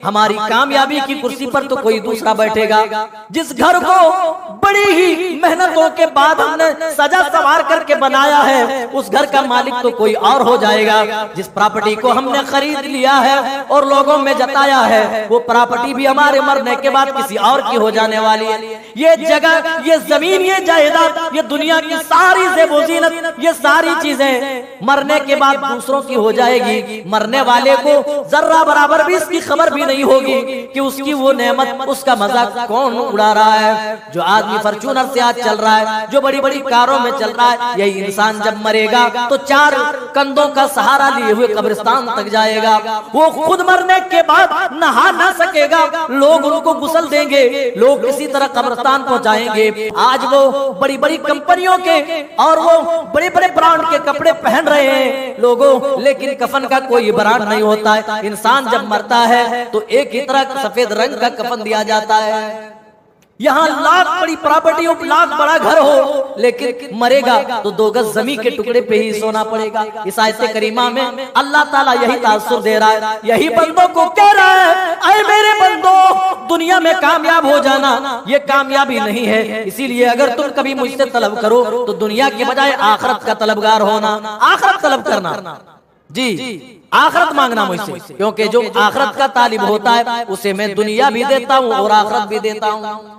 हमारी कामयाबी की कुर्सी पर तो कोई दूसरा बैठेगा। जिस घर को बड़ी ही मेहनतों के बाद हमने सजा सवार करके बनाया है, उस घर का मालिक तो कोई और हो जाएगा। जिस प्रॉपर्टी को हमने खरीद लिया है और लोगों में जताया है, वो प्रॉपर्टी भी हमारे मरने के बाद किसी और की हो जाने वाली है। ये जगह, ये जमीन, ये जायदाद, ये दुनिया की सारी ज़ेब-ओ-ज़ीनत, ये सारी चीजें मरने के बाद दूसरों की हो जाएगी। मरने वाले को जर्रा बराबर भी इसकी खबर भी नहीं होगी कि उसकी वो नेमत, उसका मजाक कौन उड़ा रहा है। जो आदमी फॉर्च्यूनर से आज चल रहा है, जो बड़ी बड़ी कारों में चल रहा है, यही इंसान जब मरेगा तो चार कंधों का सहारा लिए हुए कब्रिस्तान तक जाएगा। वो खुद मरने के बाद नहा ना सकेगा, लोग उनको गुस्ल देंगे, लोग किसी तरह कब्रिस्तान पहुंचाएंगे। आज वो बड़ी बड़ी कंपनियों के और वो बड़े बड़े ब्रांड के कपड़े पहन रहे हैं लोगों, लेकिन कफन का कोई ब्रांड नहीं होता है। इंसान जब मरता है तो एक ही तरह सफेद रंग का कफन दिया जाता है। यहाँ लाख बड़ी प्रॉपर्टी हो, लाख बड़ा घर हो, लेकिन मरेगा तो 2 गज जमीन के टुकड़े पे ही सोना पड़ेगा। इस आयत करीमा में अल्लाह ताला यही तासुर दे रहा है, यही बंदों को कह रहा है, अरे मेरे बंदो, दुनिया में कामयाब हो जाना ये कामयाबी नहीं है। इसीलिए अगर तुम कभी मुझसे तलब करो तो दुनिया के बजाय आखिरत का तलबगार होना, आखिरत तलब करना। जी, आखिरत मांगना मुझसे, क्योंकि जो आखिरत का तालिब होता है उसे मैं दुनिया भी देता हूँ और आखिरत भी देता हूँ।